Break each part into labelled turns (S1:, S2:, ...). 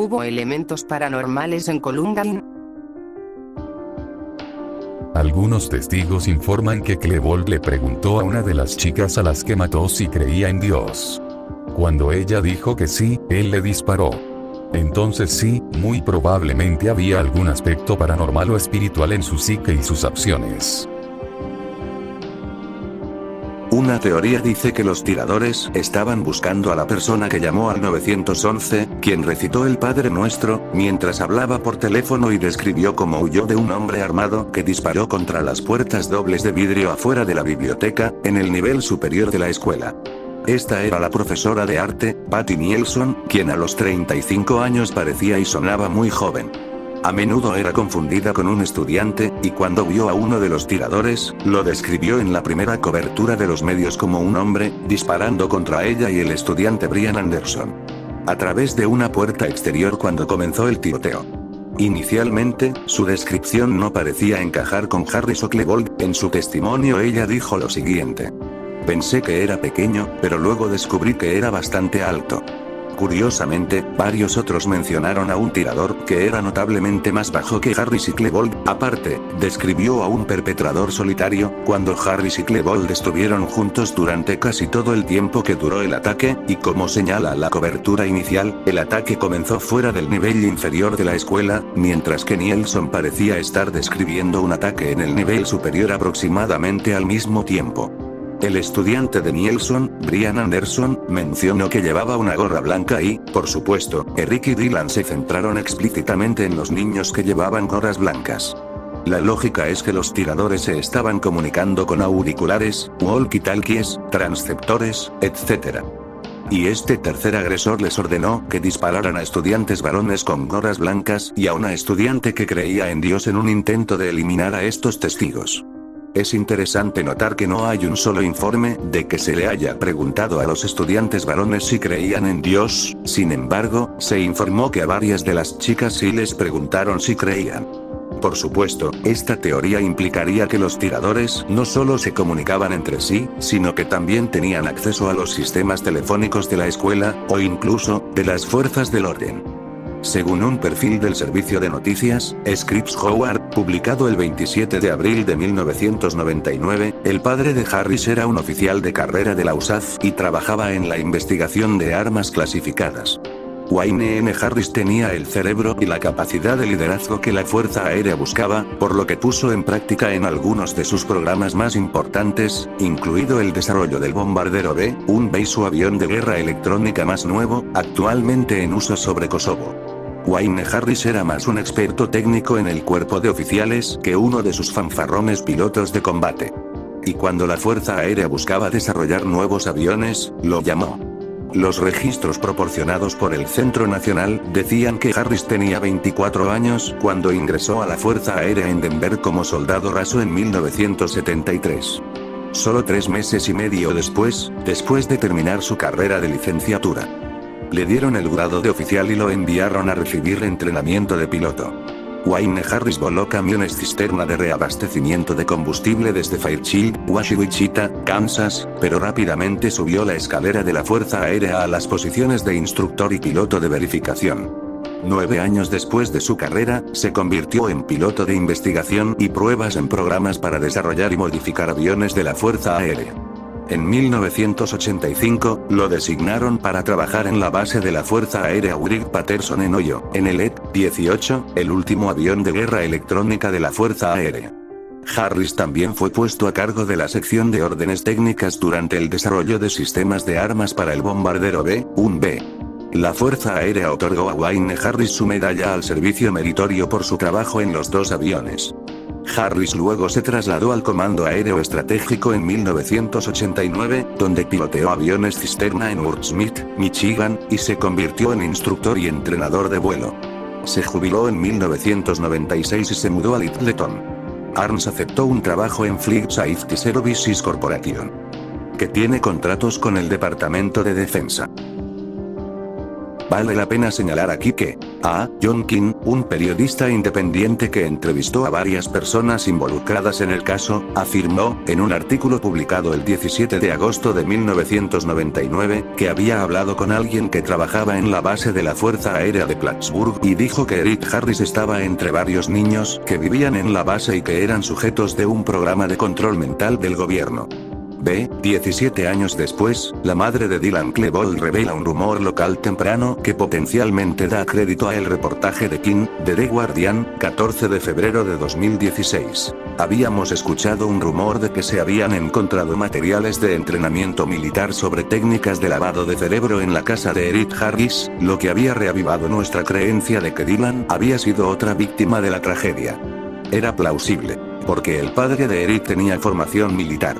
S1: ¿Hubo elementos paranormales en Colunga?
S2: Algunos testigos informan que Klebold le preguntó a una de las chicas a las que mató si creía en Dios. Cuando ella dijo que sí, él le disparó. Entonces sí, muy probablemente había algún aspecto paranormal o espiritual en su psique y sus acciones.
S3: Una teoría dice que los tiradores estaban buscando a la persona que llamó al 911, quien recitó el Padre Nuestro, mientras hablaba por teléfono y describió cómo huyó de un hombre armado que disparó contra las puertas dobles de vidrio afuera de la biblioteca, en el nivel superior de la escuela. Esta era la profesora de arte, Patty Nielsen, quien a los 35 años parecía y sonaba muy joven. A menudo era confundida con un estudiante, y cuando vio a uno de los tiradores, lo describió en la primera cobertura de los medios como un hombre, disparando contra ella y el estudiante Brian Anderson. A través de una puerta exterior cuando comenzó el tiroteo. Inicialmente, su descripción no parecía encajar con Harris o Klebold. En su testimonio ella dijo lo siguiente. Pensé que era pequeño, pero luego descubrí que era bastante alto. Curiosamente, varios otros mencionaron a un tirador que era notablemente más bajo que Harris y Klebold. Aparte, describió a un perpetrador solitario, cuando Harris y Klebold estuvieron juntos durante casi todo el tiempo que duró el ataque, y como señala la cobertura inicial, el ataque comenzó fuera del nivel inferior de la escuela, mientras que Nielsen parecía estar describiendo un ataque en el nivel superior aproximadamente al mismo tiempo. El estudiante de Nielsen, Brian Anderson, mencionó que llevaba una gorra blanca y, por supuesto, Eric y Dylan se centraron explícitamente en los niños que llevaban gorras blancas. La lógica es que los tiradores se estaban comunicando con auriculares, walkie-talkies, transceptores, etc. Y este tercer agresor les ordenó que dispararan a estudiantes varones con gorras blancas y a una estudiante que creía en Dios en un intento de eliminar a estos testigos. Es interesante notar que no hay un solo informe de que se le haya preguntado a los estudiantes varones si creían en Dios. Sin embargo, se informó que a varias de las chicas sí les preguntaron si creían. Por supuesto, esta teoría implicaría que los tiradores no solo se comunicaban entre sí, sino que también tenían acceso a los sistemas telefónicos de la escuela, o incluso, de las fuerzas del orden. Según un perfil del servicio de noticias, Scripps Howard, publicado el 27 de abril de 1999, el padre de Harris era un oficial de carrera de la USAF y trabajaba en la investigación de armas clasificadas. Wayne N. Harris tenía el cerebro y la capacidad de liderazgo que la Fuerza Aérea buscaba, por lo que puso en práctica en algunos de sus programas más importantes, incluido el desarrollo del bombardero B, un su avión de guerra electrónica más nuevo, actualmente en uso sobre Kosovo. Wayne Harris era más un experto técnico en el cuerpo de oficiales que uno de sus fanfarrones pilotos de combate. Y cuando la Fuerza Aérea buscaba desarrollar nuevos aviones, lo llamó. Los registros proporcionados por el Centro Nacional decían que Harris tenía 24 años cuando ingresó a la Fuerza Aérea en Denver como soldado raso en 1973. Solo 3 meses y medio después de terminar su carrera de licenciatura. Le dieron el grado de oficial y lo enviaron a recibir entrenamiento de piloto. Wayne Harris voló camiones cisterna de reabastecimiento de combustible desde Fairchild, Wichita, Kansas, pero rápidamente subió la escalera de la Fuerza Aérea a las posiciones de instructor y piloto de verificación. 9 años después de su carrera, se convirtió en piloto de investigación y pruebas en programas para desarrollar y modificar aviones de la Fuerza Aérea. En 1985, lo designaron para trabajar en la base de la Fuerza Aérea Wright-Patterson en Ohio, en el ET-18, el último avión de guerra electrónica de la Fuerza Aérea. Harris también fue puesto a cargo de la sección de órdenes técnicas durante el desarrollo de sistemas de armas para el bombardero B-1B. La Fuerza Aérea otorgó a Wayne Harris su medalla al servicio meritorio por su trabajo en los 2 aviones. Harris luego se trasladó al Comando Aéreo Estratégico en 1989, donde piloteó aviones cisterna en Fort Smith, Michigan, y se convirtió en instructor y entrenador de vuelo. Se jubiló en 1996 y se mudó a Littleton. Arns aceptó un trabajo en Flight Safety Services Corporation, que tiene contratos con el Departamento de Defensa. Vale la pena señalar aquí que John King, un periodista independiente que entrevistó a varias personas involucradas en el caso, afirmó, en un artículo publicado el 17 de agosto de 1999, que había hablado con alguien que trabajaba en la base de la Fuerza Aérea de Plattsburgh y dijo que Eric Harris estaba entre varios niños que vivían en la base y que eran sujetos de un programa de control mental del gobierno. 17 años después, la madre de Dylan Klebold revela un rumor local temprano que potencialmente da crédito a el reportaje de King, de The Guardian, 14 de febrero de 2016. Habíamos escuchado un rumor de que se habían encontrado materiales de entrenamiento militar sobre técnicas de lavado de cerebro en la casa de Eric Harris, lo que había reavivado nuestra creencia de que Dylan había sido otra víctima de la tragedia. Era plausible, porque el padre de Eric tenía formación militar.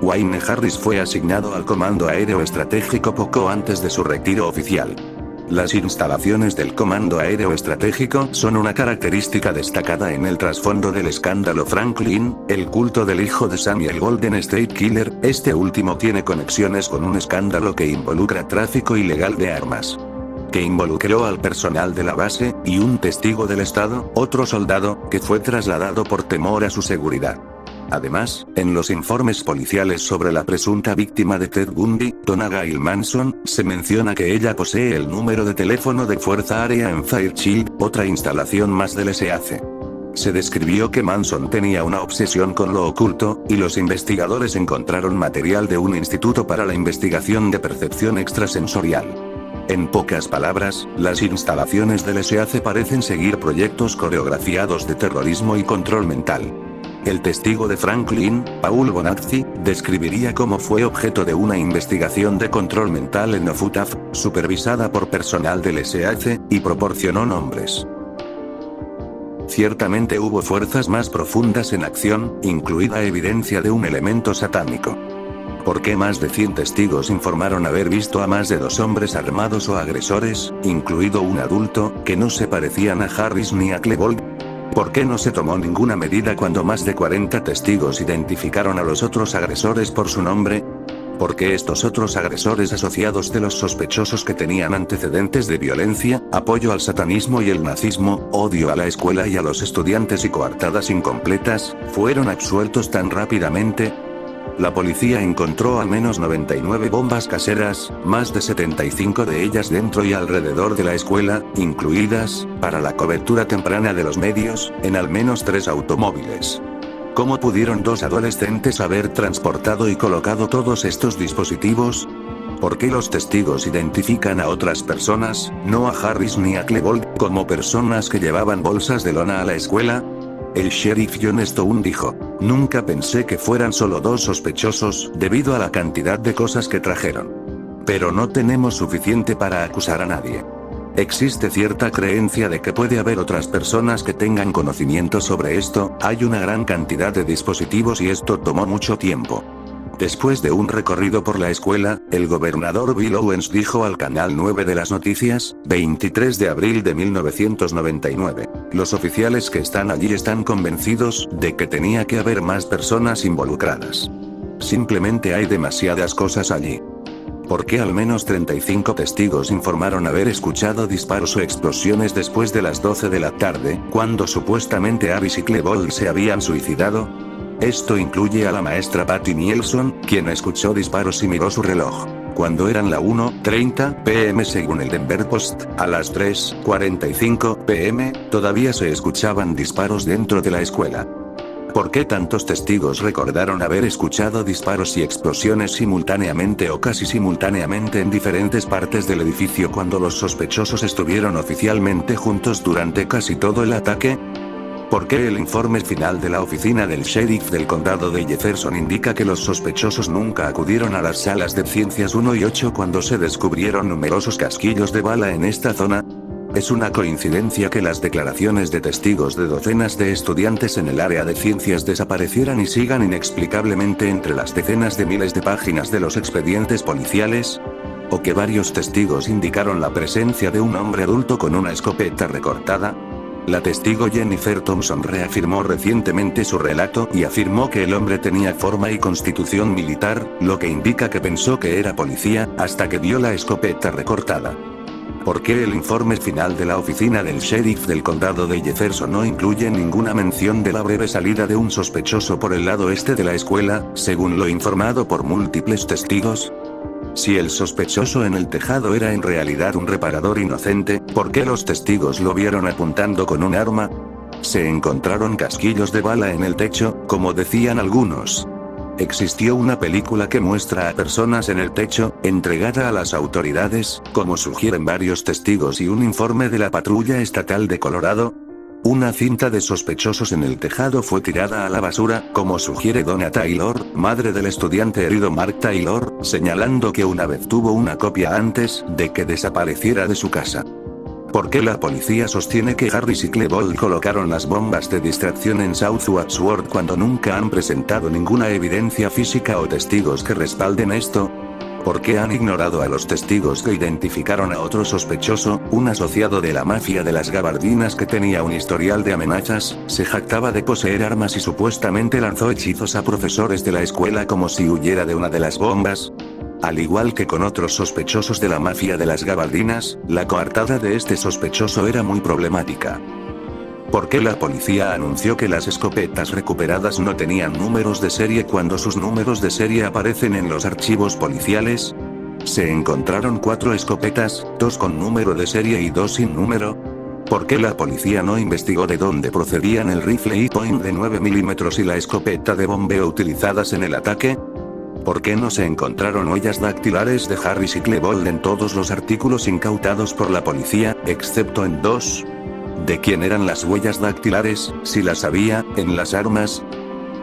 S3: Wayne Harris fue asignado al Comando Aéreo Estratégico poco antes de su retiro oficial. Las instalaciones del Comando Aéreo Estratégico son una característica destacada en el trasfondo del escándalo Franklin, el culto del hijo de Sam y el Golden State Killer. Este último tiene conexiones con un escándalo que involucra tráfico ilegal de armas, que involucró al personal de la base, y un testigo del Estado, otro soldado, que fue trasladado por temor a su seguridad. Además, en los informes policiales sobre la presunta víctima de Ted Bundy, Donna Gail Manson, se menciona que ella posee el número de teléfono de Fuerza Aérea en Fairchild, otra instalación más del SAC. Se describió que Manson tenía una obsesión con lo oculto, y los investigadores encontraron material de un instituto para la investigación de percepción extrasensorial. En pocas palabras, las instalaciones del SAC parecen seguir proyectos coreografiados de terrorismo y control mental. El testigo de Franklin, Paul Bonazzi, describiría cómo fue objeto de una investigación de control mental en Ofutaf, supervisada por personal del SAC, y proporcionó nombres. Ciertamente hubo fuerzas más profundas en acción, incluida evidencia de un elemento satánico. ¿Por qué más de 100 testigos informaron haber visto a más de 2 hombres armados o agresores, incluido un adulto, que no se parecían a Harris ni a Klebold? ¿Por qué no se tomó ninguna medida cuando más de 40 testigos identificaron a los otros agresores por su nombre? ¿Por qué estos otros agresores asociados de los sospechosos que tenían antecedentes de violencia, apoyo al satanismo y el nazismo, odio a la escuela y a los estudiantes y coartadas incompletas, fueron absueltos tan rápidamente? La policía encontró al menos 99 bombas caseras, más de 75 de ellas dentro y alrededor de la escuela, incluidas, para la cobertura temprana de los medios, en al menos 3 automóviles. ¿Cómo pudieron 2 adolescentes haber transportado y colocado todos estos dispositivos? ¿Por qué los testigos identifican a otras personas, no a Harris ni a Klebold, como personas que llevaban bolsas de lona a la escuela? El sheriff John Stone dijo: "Nunca pensé que fueran solo 2 sospechosos, debido a la cantidad de cosas que trajeron. Pero no tenemos suficiente para acusar a nadie. Existe cierta creencia de que puede haber otras personas que tengan conocimiento sobre esto, hay una gran cantidad de dispositivos y esto tomó mucho tiempo". Después de un recorrido por la escuela, el gobernador Bill Owens dijo al Canal 9 de las Noticias, 23 de abril de 1999, "Los oficiales que están allí están convencidos de que tenía que haber más personas involucradas. Simplemente hay demasiadas cosas allí". ¿Por qué al menos 35 testigos informaron haber escuchado disparos o explosiones después de las 12 de la tarde, cuando supuestamente Harris y Klebold se habían suicidado? Esto incluye a la maestra Patty Nielsen, quien escuchó disparos y miró su reloj. Cuando eran la 1:30 p.m. según el Denver Post, a las 3:45 p.m., todavía se escuchaban disparos dentro de la escuela. ¿Por qué tantos testigos recordaron haber escuchado disparos y explosiones simultáneamente o casi simultáneamente en diferentes partes del edificio cuando los sospechosos estuvieron oficialmente juntos durante casi todo el ataque? ¿Por qué el informe final de la oficina del sheriff del condado de Jefferson indica que los sospechosos nunca acudieron a las salas de ciencias 1 y 8 cuando se descubrieron numerosos casquillos de bala en esta zona? Es una coincidencia que las declaraciones de testigos de docenas de estudiantes en el área de ciencias desaparecieran y sigan inexplicablemente entre las decenas de miles de páginas de los expedientes policiales, o que varios testigos indicaron la presencia de un hombre adulto con una escopeta recortada. La testigo Jennifer Thompson reafirmó recientemente su relato y afirmó que el hombre tenía forma y constitución militar, lo que indica que pensó que era policía, hasta que vio la escopeta recortada. ¿Por qué el informe final de la oficina del sheriff del condado de Jefferson no incluye ninguna mención de la breve salida de un sospechoso por el lado este de la escuela, según lo informado por múltiples testigos? Si el sospechoso en el tejado era en realidad un reparador inocente, ¿por qué los testigos lo vieron apuntando con un arma? Se encontraron casquillos de bala en el techo, como decían algunos. Existió una película que muestra a personas en el techo, entregada a las autoridades, como sugieren varios testigos y un informe de la patrulla estatal de Colorado. Una cinta de sospechosos en el tejado fue tirada a la basura, como sugiere Donna Taylor, madre del estudiante herido Mark Taylor, señalando que una vez tuvo una copia antes de que desapareciera de su casa. ¿Por qué la policía sostiene que Harris y Klebold colocaron las bombas de distracción en South Wadsworth cuando nunca han presentado ninguna evidencia física o testigos que respalden esto? ¿Por qué han ignorado a los testigos que identificaron a otro sospechoso, un asociado de la mafia de las gabardinas que tenía un historial de amenazas, se jactaba de poseer armas y supuestamente lanzó hechizos a profesores de la escuela como si huyera de una de las bombas? Al igual que con otros sospechosos de la mafia de las gabardinas, la coartada de este sospechoso era muy problemática. ¿Por qué la policía anunció que las escopetas recuperadas no tenían números de serie cuando sus números de serie aparecen en los archivos policiales? Se encontraron 4 escopetas, 2 con número de serie y 2 sin número. ¿Por qué la policía no investigó de dónde procedían el rifle E-Point de 9 mm y la escopeta de bombeo utilizadas en el ataque? ¿Por qué no se encontraron huellas dactilares de Harris y Klebold en todos los artículos incautados por la policía, excepto en 2? ¿De quién eran las huellas dactilares, si las había, en las armas?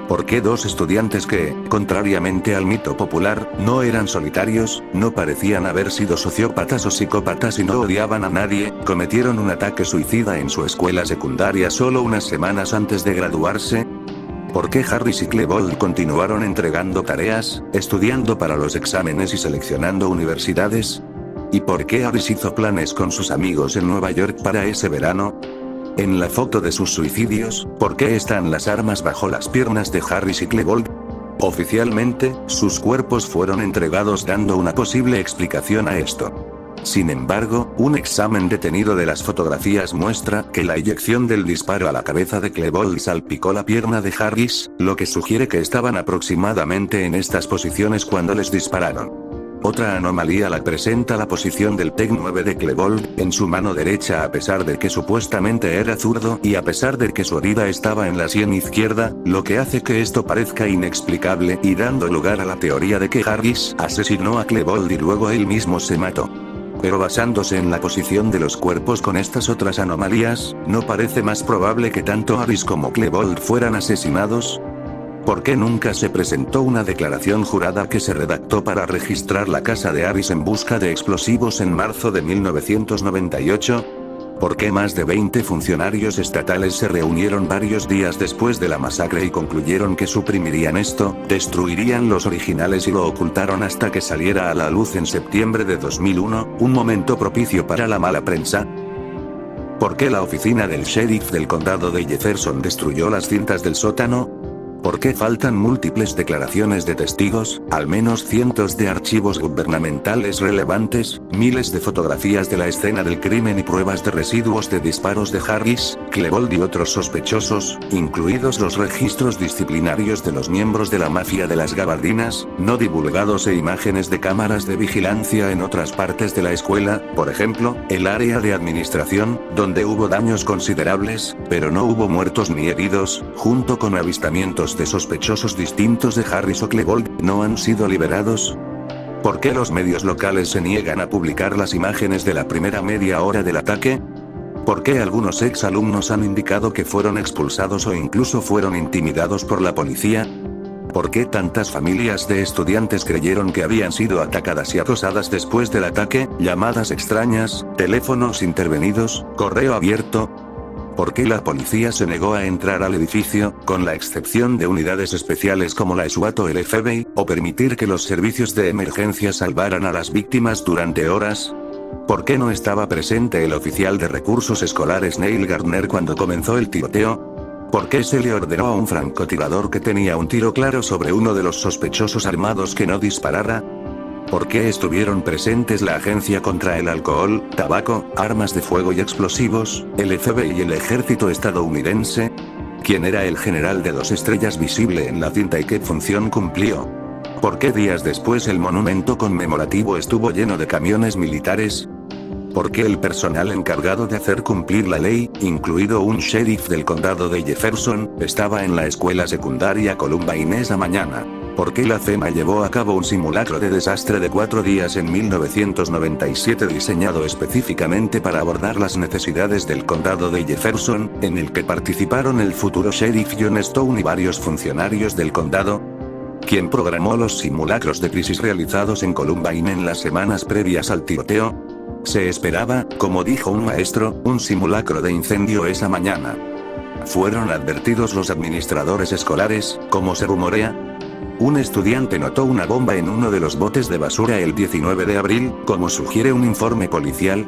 S3: ¿Por qué 2 estudiantes que, contrariamente al mito popular, no eran solitarios, no parecían haber sido sociópatas o psicópatas y no odiaban a nadie, cometieron un ataque suicida en su escuela secundaria solo unas semanas antes de graduarse? ¿Por qué Harris y Klebold continuaron entregando tareas, estudiando para los exámenes y seleccionando universidades? ¿Y por qué Harris hizo planes con sus amigos en Nueva York para ese verano? En la foto de sus suicidios, ¿por qué están las armas bajo las piernas de Harris y Klebold? Oficialmente, sus cuerpos fueron entregados dando una posible explicación a esto. Sin embargo, un examen detenido de las fotografías muestra que la eyección del disparo a la cabeza de Klebold salpicó la pierna de Harris, lo que sugiere que estaban aproximadamente en estas posiciones cuando les dispararon. Otra anomalía la presenta la posición del TEC 9 de Klebold, en su mano derecha a pesar de que supuestamente era zurdo y a pesar de que su herida estaba en la sien izquierda, lo que hace que esto parezca inexplicable y dando lugar a la teoría de que Harris asesinó a Klebold y luego él mismo se mató. Pero basándose en la posición de los cuerpos con estas otras anomalías, ¿no parece más probable que tanto Harris como Klebold fueran asesinados? ¿Por qué nunca se presentó una declaración jurada que se redactó para registrar la casa de Harris en busca de explosivos en marzo de 1998? ¿Por qué más de 20 funcionarios estatales se reunieron varios días después de la masacre y concluyeron que suprimirían esto, destruirían los originales y lo ocultaron hasta que saliera a la luz en septiembre de 2001, un momento propicio para la mala prensa? ¿Por qué la oficina del sheriff del condado de Jefferson destruyó las cintas del sótano? ¿Por qué faltan múltiples declaraciones de testigos, al menos cientos de archivos gubernamentales relevantes, miles de fotografías de la escena del crimen y pruebas de residuos de disparos de Harris, Klebold y otros sospechosos, incluidos los registros disciplinarios de los miembros de la mafia de las gabardinas, no divulgados e imágenes de cámaras de vigilancia en otras partes de la escuela, por ejemplo, el área de administración, donde hubo daños considerables, pero no hubo muertos ni heridos, junto con avistamientos de sospechosos distintos de Harris o Klebold, no han sido liberados? ¿Por qué los medios locales se niegan a publicar las imágenes de la primera media hora del ataque? ¿Por qué algunos exalumnos han indicado que fueron expulsados o incluso fueron intimidados por la policía? ¿Por qué tantas familias de estudiantes creyeron que habían sido atacadas y acosadas después del ataque, llamadas extrañas, teléfonos intervenidos, correo abierto? ¿Por qué la policía se negó a entrar al edificio, con la excepción de unidades especiales como la SWAT o el FBI, o permitir que los servicios de emergencia salvaran a las víctimas durante horas? ¿Por qué no estaba presente el oficial de recursos escolares Neil Gardner cuando comenzó el tiroteo? ¿Por qué se le ordenó a un francotirador que tenía un tiro claro sobre uno de los sospechosos armados que no disparara? ¿Por qué estuvieron presentes la Agencia contra el Alcohol, Tabaco, Armas de Fuego y Explosivos, el FBI y el Ejército estadounidense? ¿Quién era el general de 2 estrellas visible en la cinta y qué función cumplió? ¿Por qué días después el monumento conmemorativo estuvo lleno de camiones militares? ¿Por qué el personal encargado de hacer cumplir la ley, incluido un sheriff del condado de Jefferson, estaba en la escuela secundaria Columbine esa mañana? ¿Por qué la FEMA llevó a cabo un simulacro de desastre de 4 días en 1997 diseñado específicamente para abordar las necesidades del condado de Jefferson, en el que participaron el futuro sheriff John Stone y varios funcionarios del condado? ¿Quién programó los simulacros de crisis realizados en Columbine en las semanas previas al tiroteo? Se esperaba, como dijo un maestro, un simulacro de incendio esa mañana. ¿Fueron advertidos los administradores escolares, como se rumorea? Un estudiante notó una bomba en uno de los botes de basura el 19 de abril, como sugiere un informe policial.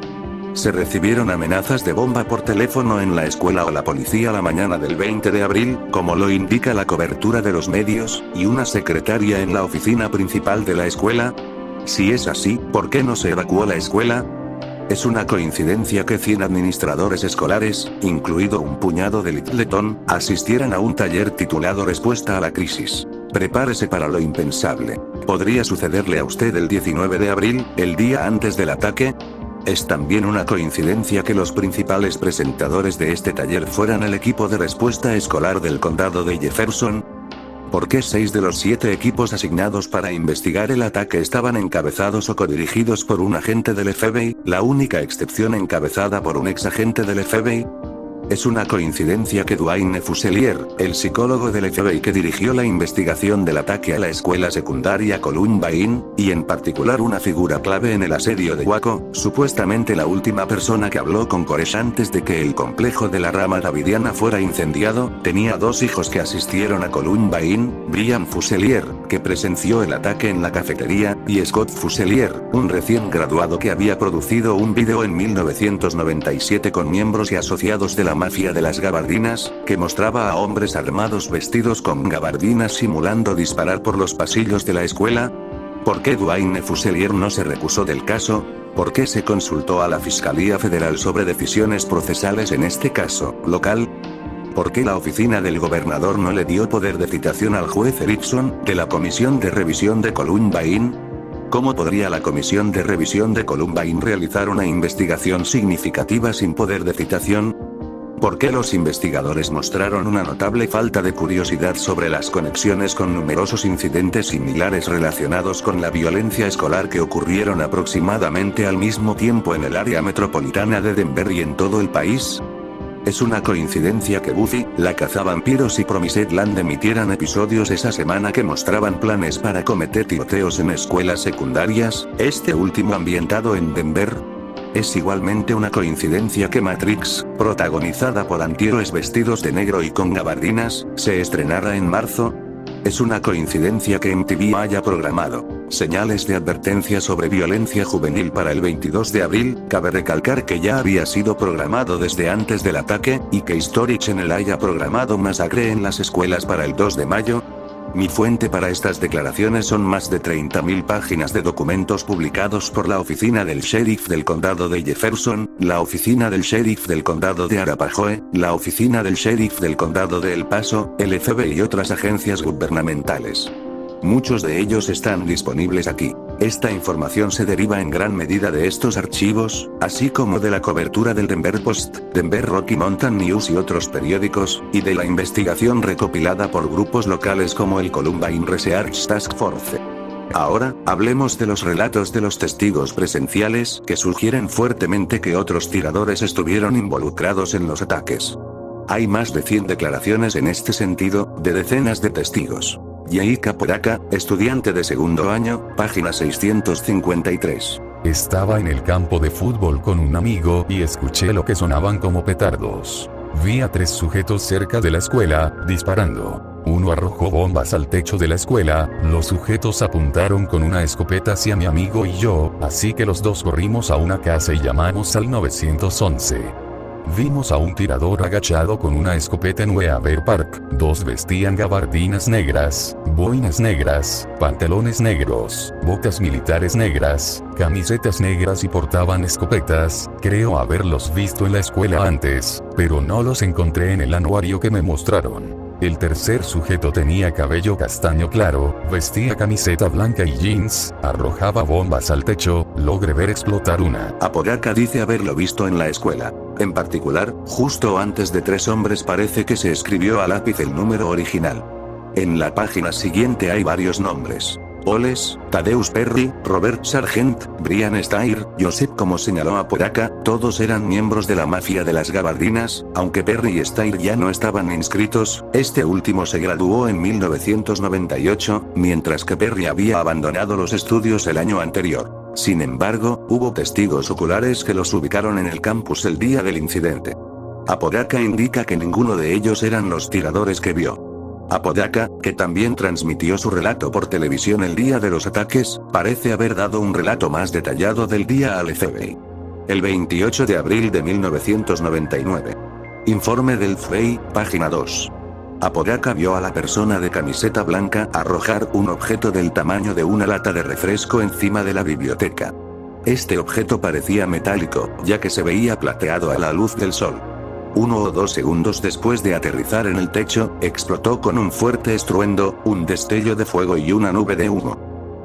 S3: ¿Se recibieron amenazas de bomba por teléfono en la escuela o la policía la mañana del 20 de abril, como lo indica la cobertura de los medios, y una secretaria en la oficina principal de la escuela? Si es así, ¿por qué no se evacuó la escuela? Es una coincidencia que 100 administradores escolares, incluido un puñado de Littleton, asistieran a un taller titulado Respuesta a la crisis. Prepárese para lo impensable. ¿Podría sucederle a usted el 19 de abril, el día antes del ataque? Es también una coincidencia que los principales presentadores de este taller fueran el equipo de respuesta escolar del condado de Jefferson. ¿Por qué 6 de los 7 equipos asignados para investigar el ataque estaban encabezados o codirigidos por un agente del FBI, la única excepción encabezada por un ex agente del FBI? Es una coincidencia que Dwayne Fuselier, el psicólogo del FBI que dirigió la investigación del ataque a la escuela secundaria Columbine, y en particular una figura clave en el asedio de Waco, supuestamente la última persona que habló con Koresh antes de que el complejo de la rama davidiana fuera incendiado, tenía 2 hijos que asistieron a Columbine, Brian Fuselier, que presenció el ataque en la cafetería, y Scott Fuselier, un recién graduado que había producido un video en 1997 con miembros y asociados de la mafia de las gabardinas, que mostraba a hombres armados vestidos con gabardinas simulando disparar por los pasillos de la escuela. ¿Por qué Dwayne Fuselier no se recusó del caso? ¿Por qué se consultó a la Fiscalía Federal sobre decisiones procesales en este caso, local? ¿Por qué la oficina del gobernador no le dio poder de citación al juez Erickson, de la Comisión de Revisión de Columbine? ¿Cómo podría la Comisión de Revisión de Columbine realizar una investigación significativa sin poder de citación? ¿Por qué los investigadores mostraron una notable falta de curiosidad sobre las conexiones con numerosos incidentes similares relacionados con la violencia escolar que ocurrieron aproximadamente al mismo tiempo en el área metropolitana de Denver y en todo el país? ¿Es una coincidencia que Buffy, la cazavampiros y Promised Land emitieran episodios esa semana que mostraban planes para cometer tiroteos en escuelas secundarias, este último ambientado en Denver? Es igualmente una coincidencia que Matrix, protagonizada por antihéroes vestidos de negro y con gabardinas, se estrenara en marzo. Es una coincidencia que MTV haya programado señales de advertencia sobre violencia juvenil para el 22 de abril, cabe recalcar que ya había sido programado desde antes del ataque, y que History Channel haya programado masacre en las escuelas para el 2 de mayo. Mi fuente para estas declaraciones son más de 30.000 páginas de documentos publicados por la Oficina del Sheriff del Condado de Jefferson, la Oficina del Sheriff del Condado de Arapahoe, la Oficina del Sheriff del Condado de El Paso, el FBI y otras agencias gubernamentales. Muchos de ellos están disponibles aquí. Esta información se deriva en gran medida de estos archivos, así como de la cobertura del Denver Post, Denver Rocky Mountain News y otros periódicos, y de la investigación recopilada por grupos locales como el Columbine Research Task Force. Ahora, hablemos de los relatos de los testigos presenciales, que sugieren fuertemente que otros tiradores estuvieron involucrados en los ataques. Hay más de 100 declaraciones en este sentido, de decenas de testigos. Jay Caporaca, estudiante de segundo año, página 653.
S2: Estaba en el campo de fútbol con un amigo y escuché lo que sonaban como petardos. Vi a 3 sujetos cerca de la escuela, disparando. Uno arrojó bombas al techo de la escuela, los sujetos apuntaron con una escopeta hacia mi amigo y yo, así que los dos corrimos a una casa y llamamos al 911. Vimos a un tirador agachado con una escopeta en Weaver Park. 2 vestían gabardinas negras, boinas negras, pantalones negros, botas militares negras, camisetas negras y portaban escopetas. Creo haberlos visto en la escuela antes, pero no los encontré en el anuario que me mostraron. El tercer sujeto tenía cabello castaño claro, vestía camiseta blanca y jeans, arrojaba bombas al techo. Logré ver explotar una.
S3: Apodaca dice haberlo visto en la escuela. En particular, justo antes de 3 hombres parece que se escribió a lápiz el número original. En la página siguiente hay varios nombres. Oles, Tadeusz Perry, Robert Sargent, Brian Stair, Joseph. Como señaló Apodaca, todos eran miembros de la mafia de las gabardinas, aunque Perry y Stair ya no estaban inscritos. Este último se graduó en 1998, mientras que Perry había abandonado los estudios el año anterior. Sin embargo, hubo testigos oculares que los ubicaron en el campus el día del incidente. Apodaca indica que ninguno de ellos eran los tiradores que vio. Apodaca, que también transmitió su relato por televisión el día de los ataques, parece haber dado un relato más detallado del día al FBI. El 28 de abril de 1999. Informe del FBI, página 2. Apodaca vio a la persona de camiseta blanca arrojar un objeto del tamaño de una lata de refresco encima de la biblioteca. Este objeto parecía metálico, ya que se veía plateado a la luz del sol. 1 o 2 segundos después de aterrizar en el techo, explotó con un fuerte estruendo, un destello de fuego y una nube de humo.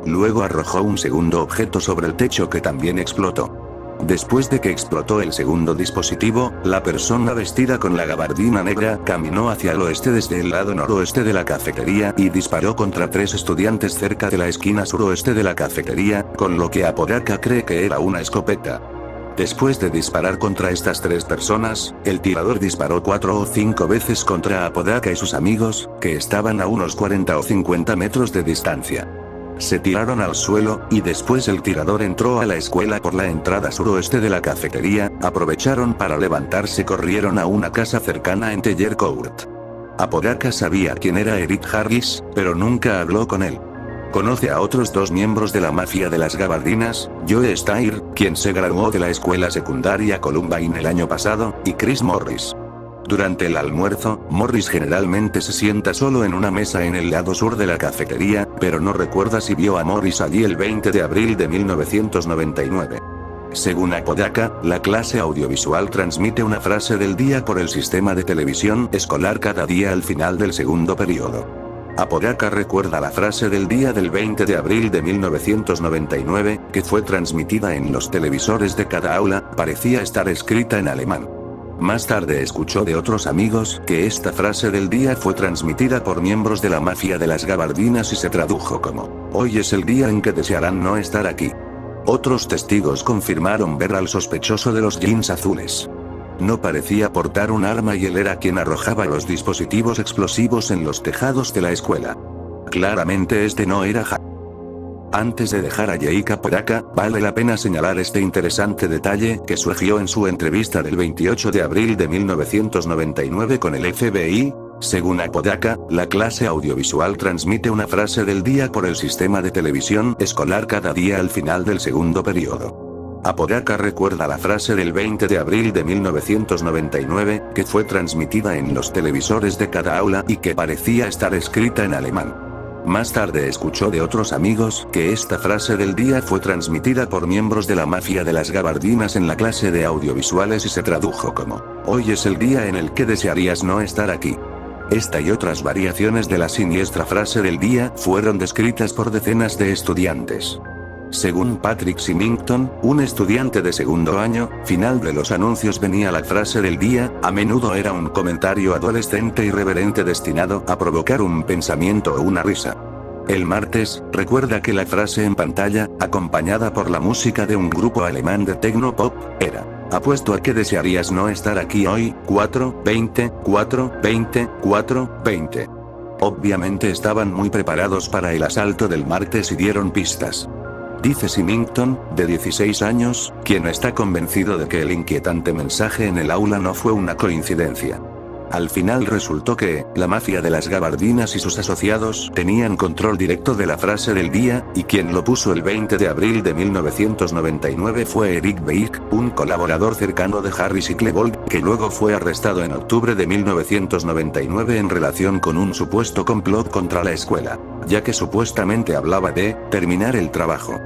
S3: Luego arrojó un segundo objeto sobre el techo que también explotó. Después de que explotó el segundo dispositivo, la persona vestida con la gabardina negra caminó hacia el oeste desde el lado noroeste de la cafetería y disparó contra 3 estudiantes cerca de la esquina suroeste de la cafetería, con lo que Apodaca cree que era una escopeta. Después de disparar contra estas 3 personas, el tirador disparó 4 o 5 veces contra Apodaca y sus amigos, que estaban a unos 40 o 50 metros de distancia. Se tiraron al suelo, y después el tirador entró a la escuela por la entrada suroeste de la cafetería. Aprovecharon para levantarse y corrieron a una casa cercana en Teller Court. Apodaca sabía quién era Eric Harris, pero nunca habló con él. Conoce a otros 2 miembros de la mafia de las gabardinas, Joe Stair, quien se graduó de la escuela secundaria Columbine el año pasado, y Chris Morris. Durante el almuerzo, Morris generalmente se sienta solo en una mesa en el lado sur de la cafetería, pero no recuerda si vio a Morris allí el 20 de abril de 1999. Según Apodaca, la clase audiovisual transmite una frase del día por el sistema de televisión escolar cada día al final del segundo periodo. Apodaca recuerda la frase del día del 20 de abril de 1999, que fue transmitida en los televisores de cada aula. Parecía estar escrita en alemán. Más tarde escuchó de otros amigos que esta frase del día fue transmitida por miembros de la mafia de las gabardinas y se tradujo como: "Hoy es el día en que desearán no estar aquí". Otros testigos confirmaron ver al sospechoso de los jeans azules. No parecía portar un arma y él era quien arrojaba los dispositivos explosivos en los tejados de la escuela. Claramente este no era Antes de dejar a Jake Apodaca, vale la pena señalar este interesante detalle que surgió en su entrevista del 28 de abril de 1999 con el FBI. Según Apodaca, la clase audiovisual transmite una frase del día por el sistema de televisión escolar cada día al final del segundo periodo. Apodaca recuerda la frase del 20 de abril de 1999, que fue transmitida en los televisores de cada aula y que parecía estar escrita en alemán. Más tarde escuchó de otros amigos que esta frase del día fue transmitida por miembros de la mafia de las gabardinas en la clase de audiovisuales y se tradujo como: "Hoy es el día en el que desearías no estar aquí". Esta y otras variaciones de la siniestra frase del día fueron descritas por decenas de estudiantes. Según Patrick Symington, un estudiante de segundo año, final de los anuncios venía la frase del día. A menudo era un comentario adolescente irreverente destinado a provocar un pensamiento o una risa. El martes, recuerda que la frase en pantalla, acompañada por la música de un grupo alemán de techno pop, era: "Apuesto a que desearías no estar aquí hoy, 4:20, 4:20, 4:20". Obviamente estaban muy preparados para el asalto del martes y dieron pistas. Dice Symington, de 16 años, quien está convencido de que el inquietante mensaje en el aula no fue una coincidencia. Al final resultó que, la mafia de las gabardinas y sus asociados tenían control directo de la frase del día, y quien lo puso el 20 de abril de 1999 fue Eric Beik, un colaborador cercano de Harris y Klebold, que luego fue arrestado en octubre de 1999 en relación con un supuesto complot contra la escuela, ya que supuestamente hablaba de terminar el trabajo.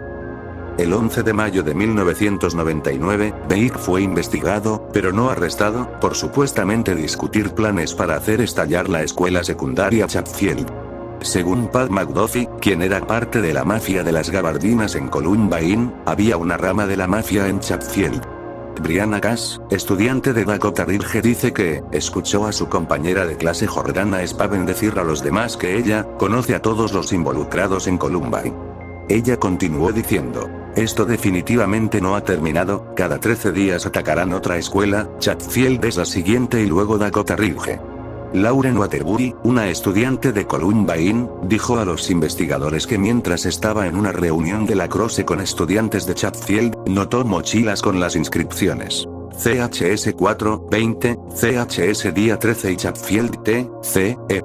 S3: El 11 de mayo de 1999, Beik fue investigado, pero no arrestado, por supuestamente discutir planes para hacer estallar la escuela secundaria Chatfield. Según Pat McDuffie, quien era parte de la mafia de las gabardinas en Columbine, había una rama de la mafia en Chatfield. Brianna Cass, estudiante de Dakota Ridge, dice que escuchó a su compañera de clase Jordana Spaven decir a los demás que ella conoce a todos los involucrados en Columbine. Ella continuó diciendo: esto definitivamente no ha terminado, cada 13 días atacarán otra escuela, Chatfield es la siguiente y luego Dakota Ridge. Lauren Waterbury, una estudiante de Columbine, dijo a los investigadores que mientras estaba en una reunión de lacrosse con estudiantes de Chatfield, notó mochilas con las inscripciones CHS 4, 20, CHS día 13 y Chatfield T, C, E.